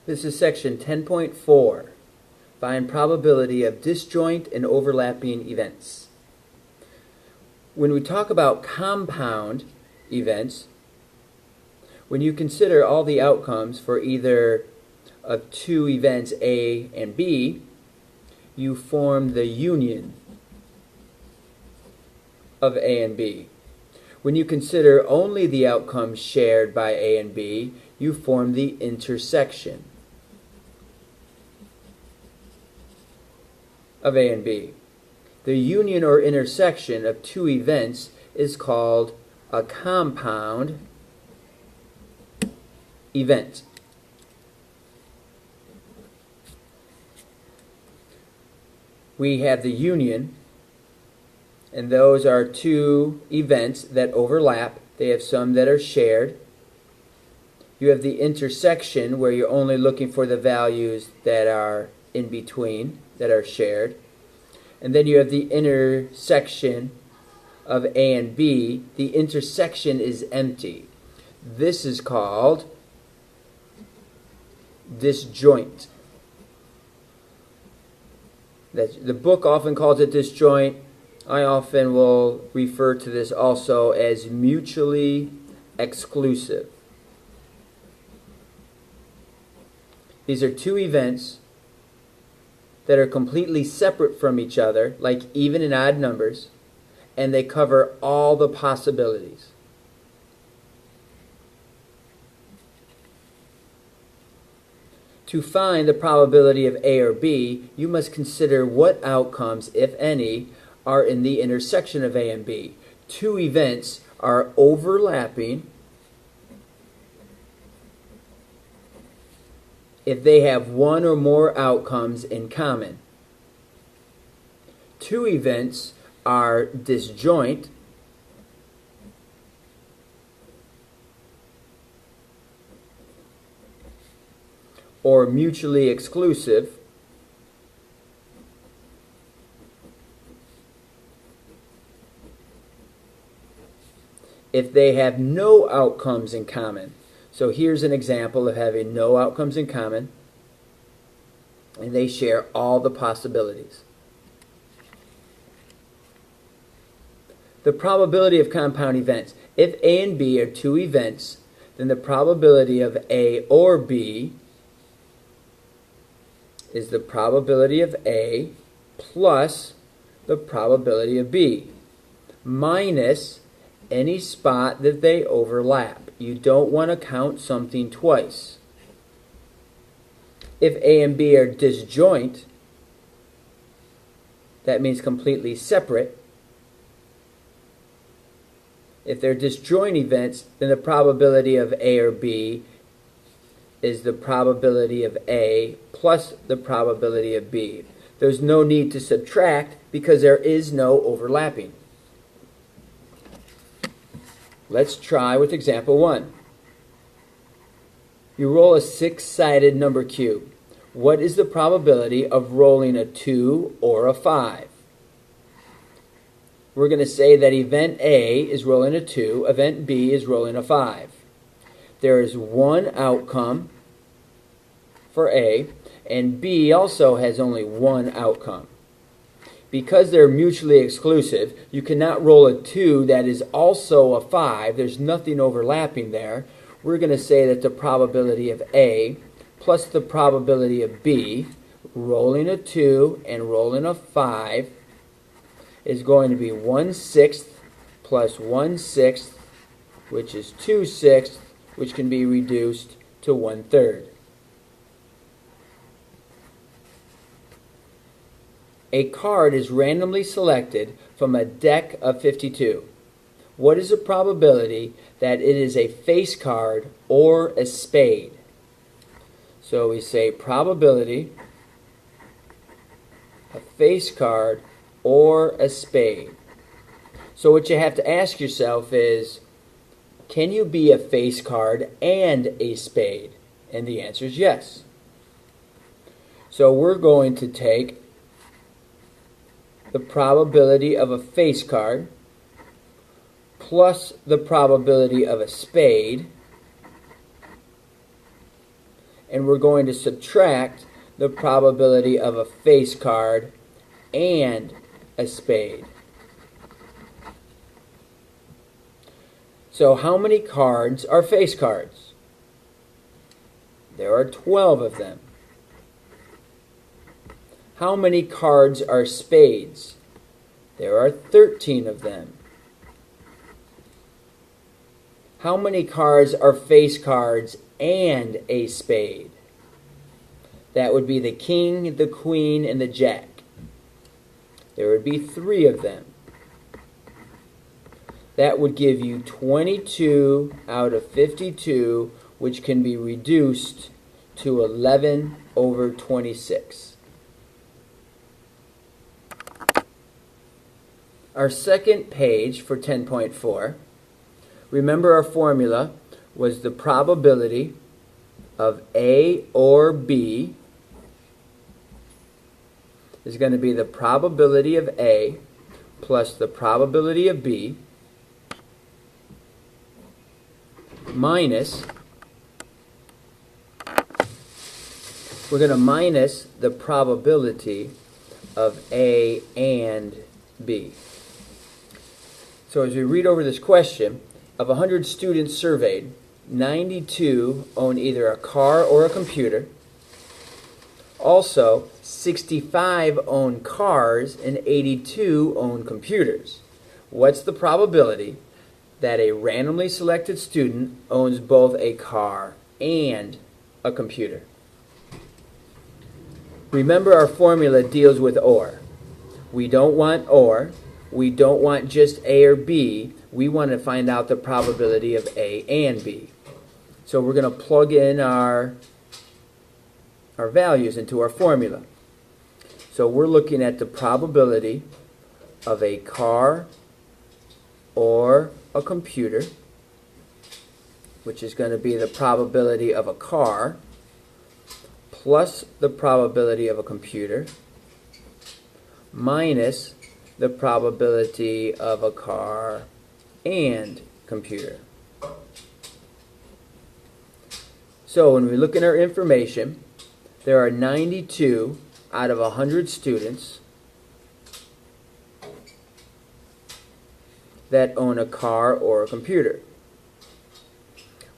This is section 10.4. Find probability of disjoint and overlapping events. When we talk about compound events, when you consider all the outcomes for either of two events A and B, you form the union of A and B. When you consider only the outcomes shared by A and B, you form the intersection of A and B. The union or intersection of two events is called a compound event. We have the union, and those are two events that overlap. They have some that are shared. You have the intersection, where you're only looking for the values that are in between, that are shared. And then you have the intersection of A and B. The intersection is empty. This is called disjoint. The book often calls it disjoint. I often will refer to this also as mutually exclusive. These are two events that are completely separate from each other, like even and odd numbers, and they cover all the possibilities. To find the probability of A or B, you must consider what outcomes, if any, are in the intersection of A and B. Two events are overlapping if they have one or more outcomes in common. Two events are disjoint or mutually exclusive if they have no outcomes in common. So here's an example of having no outcomes in common, and they share all the possibilities. The probability of compound events. If A and B are two events, then the probability of A or B is the probability of A plus the probability of B, minus any spot that they overlap. You don't want to count something twice. If A and B are disjoint, that means completely separate. If they're disjoint events, then the probability of A or B is the probability of A plus the probability of B. There's no need to subtract because there is no overlapping. Let's try with example 1. You roll a 6-sided number cube. What is the probability of rolling a 2 or a 5? We're going to say that event A is rolling a 2, event B is rolling a 5. There is one outcome for A, and B also has only one outcome. Because they're mutually exclusive, you cannot roll a 2 that is also a 5. There's nothing overlapping there. We're going to say that the probability of A plus the probability of B, rolling a 2 and rolling a 5, is going to be 1/6 plus 1/6, which is 2/6, which can be reduced to 1/3. A card is randomly selected from a deck of 52. What is the probability that it is a face card or a spade? So we say probability, a face card, or a spade. So what you have to ask yourself is, can you be a face card and a spade? And the answer is yes. So we're going to take the probability of a face card plus the probability of a spade, and we're going to subtract the probability of a face card and a spade. So how many cards are face cards? There are 12 of them. How many cards are spades? There are 13 of them. How many cards are face cards and a spade? That would be the king, the queen, and the jack. There would be 3 of them. That would give you 22 out of 52, which can be reduced to 11 over 26. Our second page for 10.4, remember our formula was the probability of A or B is going to be the probability of A plus the probability of B minus, we're going to minus the probability of A and B. So as we read over this question, of 100 students surveyed, 92 own either a car or a computer. Also, 65 own cars and 82 own computers. What's the probability that a randomly selected student owns both a car and a computer? Remember, our formula deals with or. We don't want or. We don't want just A or B. We want to find out the probability of A and B. So we're going to plug in our values into our formula. So we're looking at the probability of a car or a computer, which is going to be the probability of a car plus the probability of a computer minus the probability of a car and computer. So when we look at our information, there are 92 out of 100 students that own a car or a computer.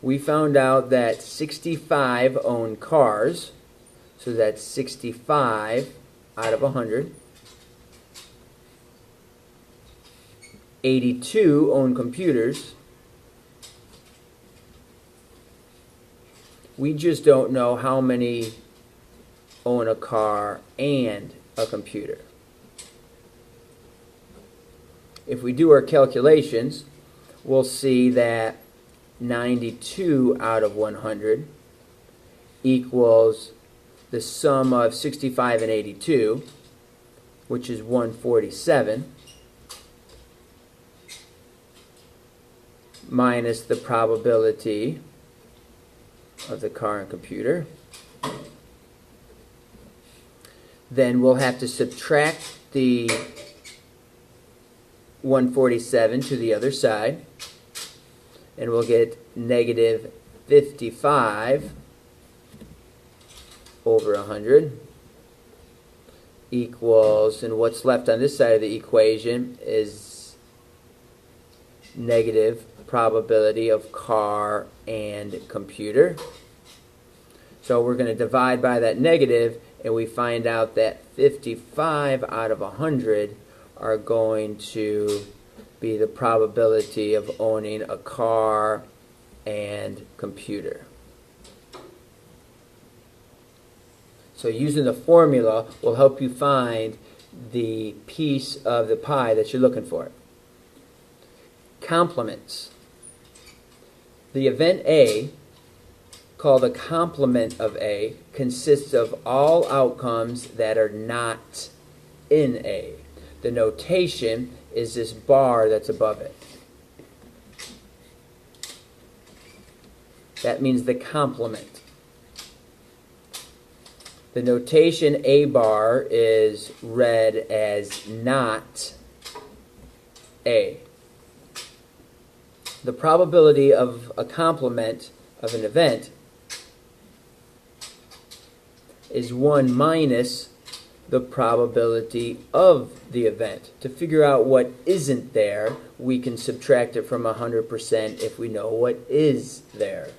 We found out that 65 own cars, so that's 65 out of 100. 82 own computers. We just don't know how many own a car and a computer. If we do our calculations, we'll see that 92 out of 100 equals the sum of 65 and 82, which is 147, minus the probability of the car and computer. Then we'll have to subtract the 147 to the other side, and we'll get negative 55 over 100 equals, and what's left on this side of the equation is negative probability of car and computer. So we're going to divide by that negative, and we find out that 55 out of 100 are going to be the probability of owning a car and computer. So using the formula will help you find the piece of the pie that you're looking for. Complements. The event A, called a complement of A, consists of all outcomes that are not in A. The notation is this bar that's above it. That means the complement. The notation A bar is read as not A. The probability of a complement of an event is 1 minus the probability of the event. To figure out what isn't there, we can subtract it from 100% if we know what is there.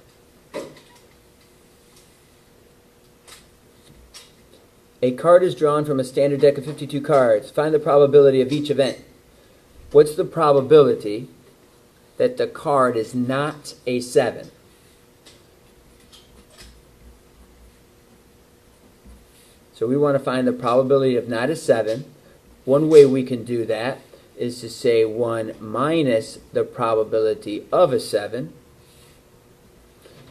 A card is drawn from a standard deck of 52 cards. Find the probability of each event. What's the probability that the card is not a 7? So we want to find the probability of not a 7. One way we can do that is to say 1 minus the probability of a 7.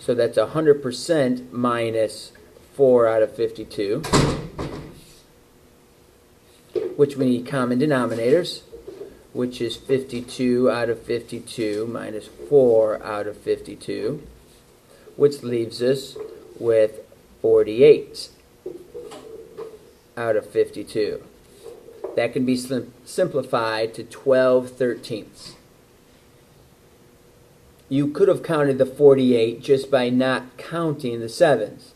So that's 100% minus 4 out of 52, which we need common denominators, which is 52 out of 52 minus 4 out of 52, which leaves us with 48 out of 52. That can be simplified to 12/13. You could have counted the 48 just by not counting the 7s.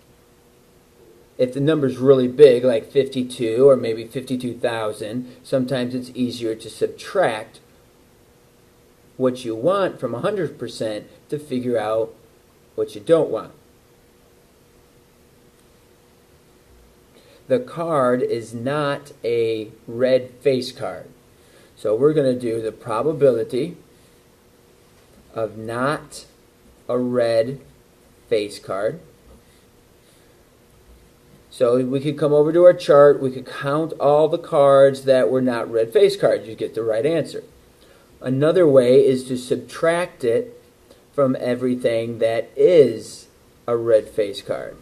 If the number's really big, like 52 or maybe 52,000, sometimes it's easier to subtract what you want from 100% to figure out what you don't want. The card is not a red face card. So we're going to do the probability of not a red face card. So we could come over to our chart, we could count all the cards that were not red face cards. You get the right answer. Another way is to subtract it from everything that is a red face card.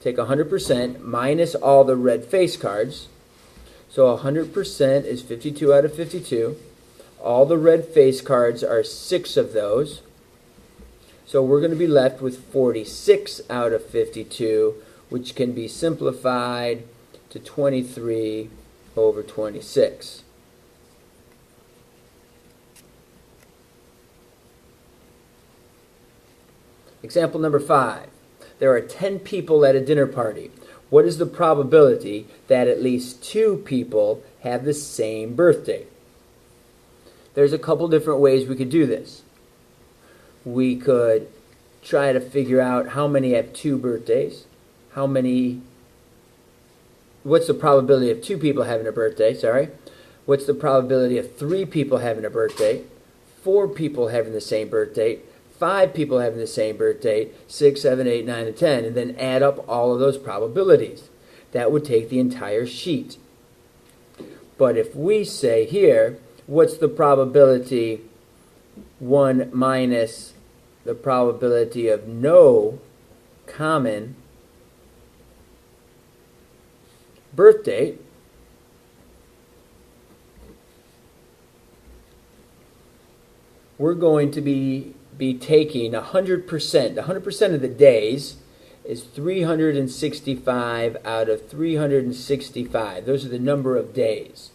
Take 100% minus all the red face cards. So 100% is 52 out of 52. All the red face cards are 6 of those. So we're going to be left with 46 out of 52, which can be simplified to 23 over 26. Example number 5. There are 10 people at a dinner party. What is the probability that at least 2 people have the same birthday? There's a couple different ways we could do this. We could try to figure out how many have 2 birthdays. What's the probability of 2 people having a birthday, What's the probability of 3 people having a birthday, 4 people having the same birthday, 5 people having the same birthday, 6, 7, 8, 9, and 10, and then add up all of those probabilities. That would take the entire sheet. But if we say here, what's the probability 1 minus the probability of no common birth date, we're going to be taking 100%. 100% of the days is 365 out of 365. Those are the number of days.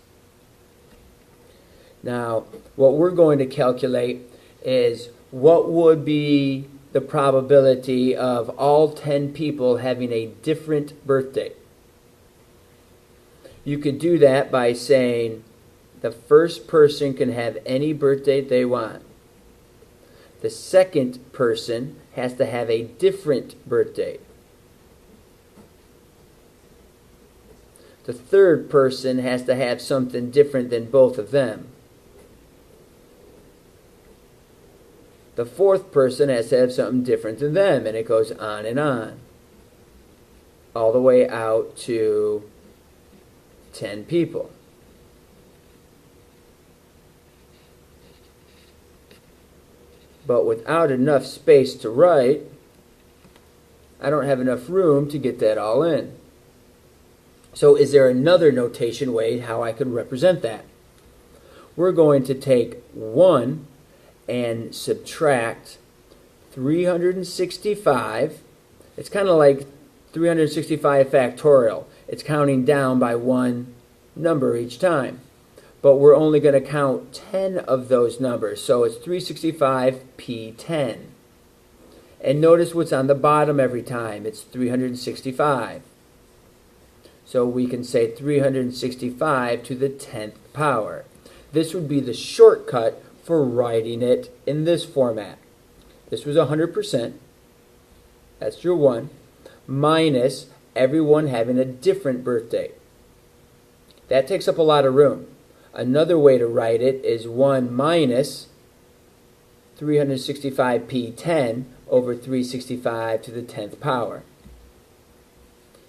Now, what we're going to calculate is what would be the probability of all 10 people having a different birthday. You could do that by saying the first person can have any birthday they want. The second person has to have a different birthday. The third person has to have something different than both of them. The fourth person has to have something different than them, and it goes on, all the way out to 10 people. But without enough space to write, I don't have enough room to get that all in. So is there another notation way how I could represent that? We're going to take 1 and subtract 365. It's kind of like 365 factorial. It's counting down by 1 number each time. But we're only going to count 10 of those numbers. So it's 365p10. And notice what's on the bottom every time. It's 365. So we can say 365 to the 10th power. This would be the shortcut for writing it in this format. This was 100%. That's your 1. Minus everyone having a different birthday. That takes up a lot of room. Another way to write it is 1 minus 365p10 over 365 to the 10th power.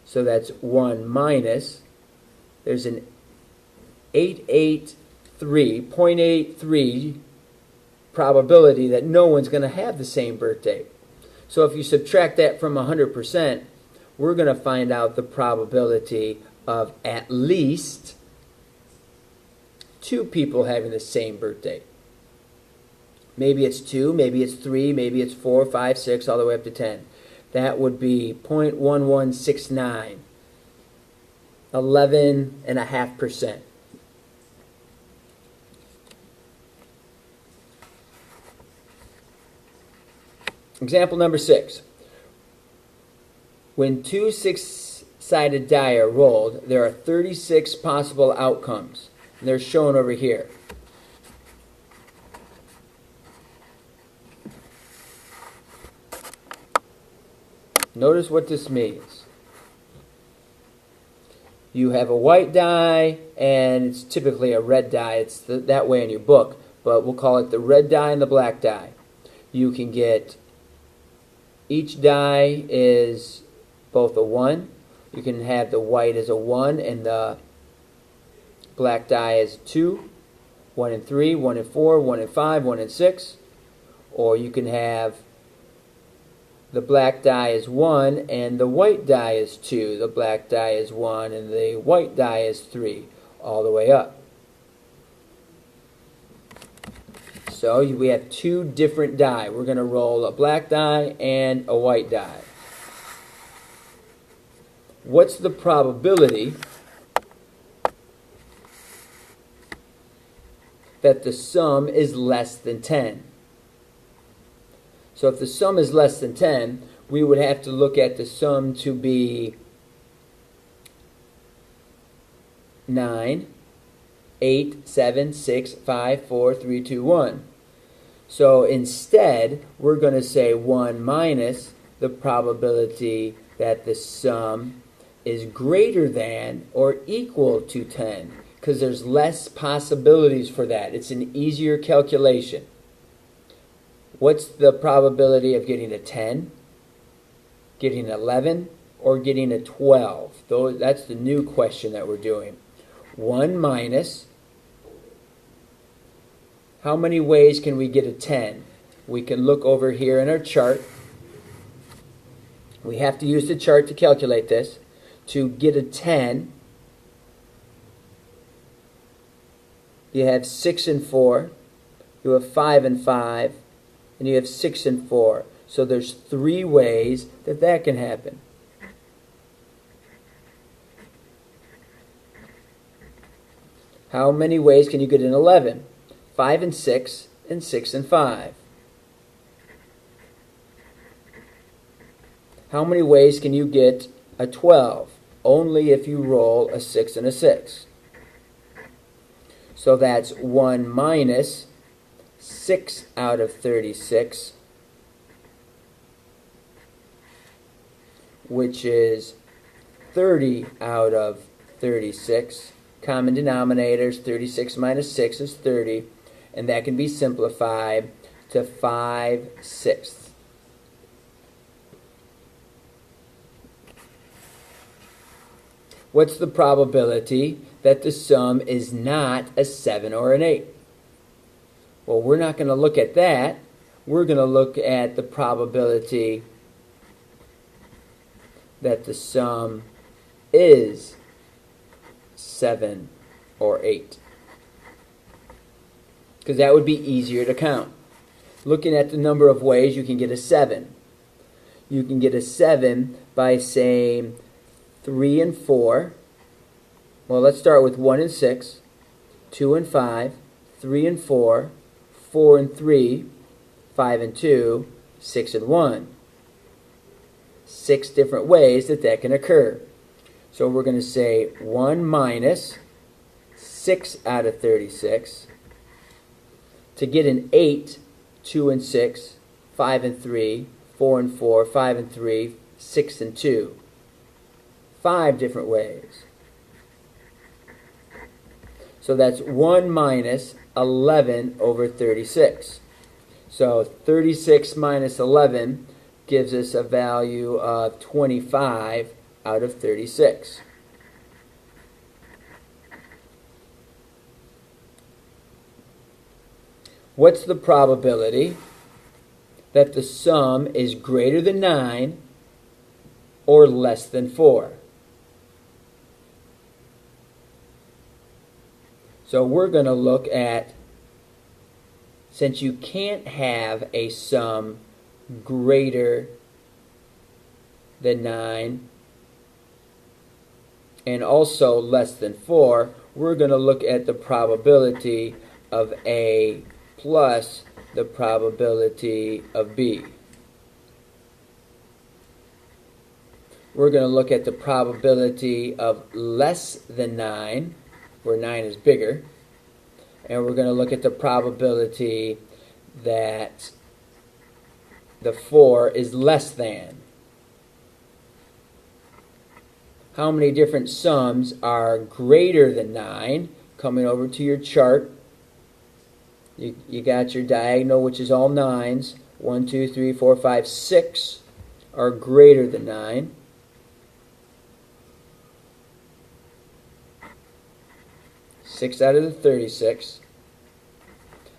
So that's 1 minus, there's an 0.83 probability that no one's going to have the same birthday. So if you subtract that from 100%, we're going to find out the probability of at least 2 people having the same birthday. Maybe it's 2, maybe it's 3, maybe it's 4, 5, 6, all the way up to 10. That would be 0.1169, 11.5%. Example number 6. When 2 six-sided die are rolled, there are 36 possible outcomes. And they're shown over here. Notice what this means. You have a white die, and it's typically a red die. It's that way in your book, but we'll call it the red die and the black die. You can get, each die is both a 1. You can have the white as a 1 and the black die as 2, 1 and 3, 1 and 4, 1 and 5, 1 and 6. Or you can have the black die is 1 and the white die is 2. The black die is 1 and the white die is 3, all the way up. So we have 2 different die. We're going to roll a black die and a white die. What's the probability that the sum is less than 10? So if the sum is less than 10, we would have to look at the sum to be 9, 8, 7, 6, 5, 4, 3, 2, 1. So instead, we're going to say 1 minus the probability that the sum is greater than or equal to 10, because there's less possibilities for that. It's an easier calculation. What's the probability of getting a 10, getting 11, or getting a 12? That's the new question that we're doing. 1 minus, how many ways can we get a 10? We can look over here in our chart. We have to use the chart to calculate this. To get a 10, you have 6 and 4, you have 5 and 5, and you have 6 and 4. So there's 3 ways that can happen. How many ways can you get an 11? 5 and 6, and 6 and 5. How many ways can you get a 12? Only if you roll a 6 and a 6. So that's 1 minus 6 out of 36, which is 30 out of 36. Common denominators, 36 minus 6 is 30, and that can be simplified to 5/6. What's the probability that the sum is not a 7 or an 8? Well, we're not going to look at that. We're going to look at the probability that the sum is 7 or 8. Because that would be easier to count. Looking at the number of ways, you can get a 7. You can get a 7 by saying 3 and 4. Well, let's start with 1 and 6, 2 and 5, 3 and 4, 4 and 3, 5 and 2, 6 and 1. 6 different ways that can occur. So we're going to say 1 minus 6 out of 36. To get an 8, 2 and 6, 5 and 3, 4 and 4, 5 and 3, 6 and 2. 5 different ways. So that's 1 minus 11 over 36. So 36 minus 11 gives us a value of 25 out of 36. What's the probability that the sum is greater than 9 or less than 4? So we're going to look at, since you can't have a sum greater than 9 and also less than 4, we're going to look at the probability of A plus the probability of B. We're going to look at the probability of less than 9, where 9 is bigger, and we're going to look at the probability that the 4 is less than. How many different sums are greater than 9? Coming over to your chart, you got your diagonal, which is all 9s. 1, 2, 3, 4, 5, 6 are greater than 9. Six out of the 36.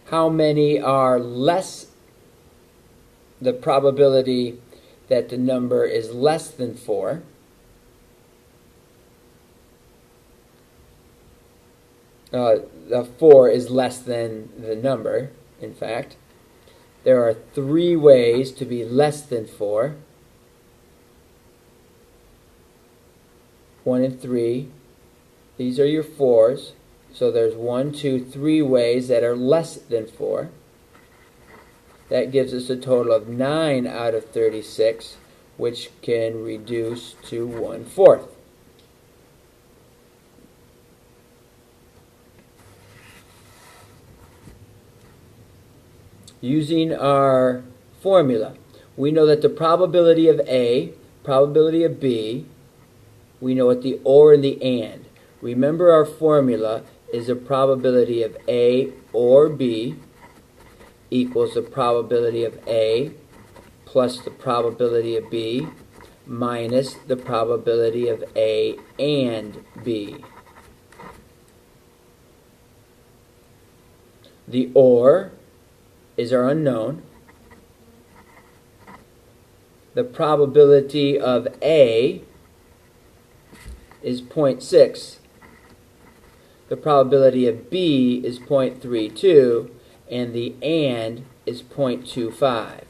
How many are less? The probability that the number is less than 4. The 4 is less than the number, in fact. There are 3 ways to be less than 4. 1 and 3. These are your 4s. So there's 1, 2, 3 ways that are less than 4. That gives us a total of 9 out of 36, which can reduce to 1/4. Using our formula, we know that the probability of A, probability of B, we know what the or and the and. Remember, our formula is the probability of A or B equals the probability of A plus the probability of B minus the probability of A and B. The or is our unknown. The probability of A is 0.6. The probability of B is 0.32, and the and is 0.25.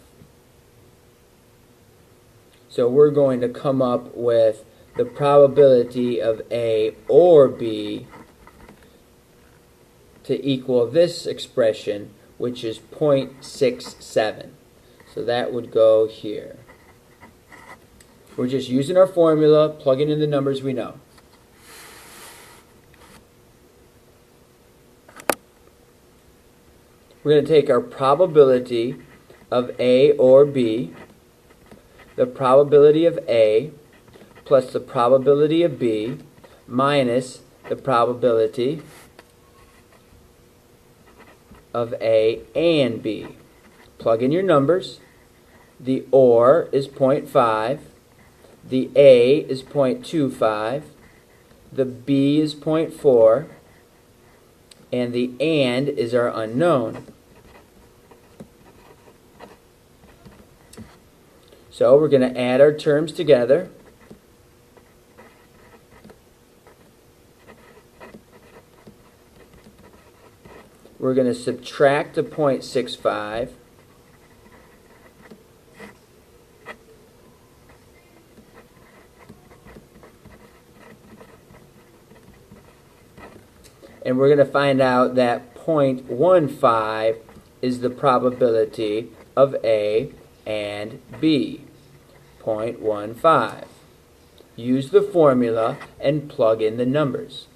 So we're going to come up with the probability of A or B to equal this expression, which is 0.67. So that would go here. We're just using our formula, plugging in the numbers we know. We're going to take our probability of A or B, the probability of A, plus the probability of B, minus the probability of A and B. Plug in your numbers. The or is 0.5, the A is 0.25, the B is 0.4, and the and is our unknown. So we're going to add our terms together. We're going to subtract the 0.65. And we're going to find out that 0.15 is the probability of A and B. 0.15. use the formula and plug in the numbers.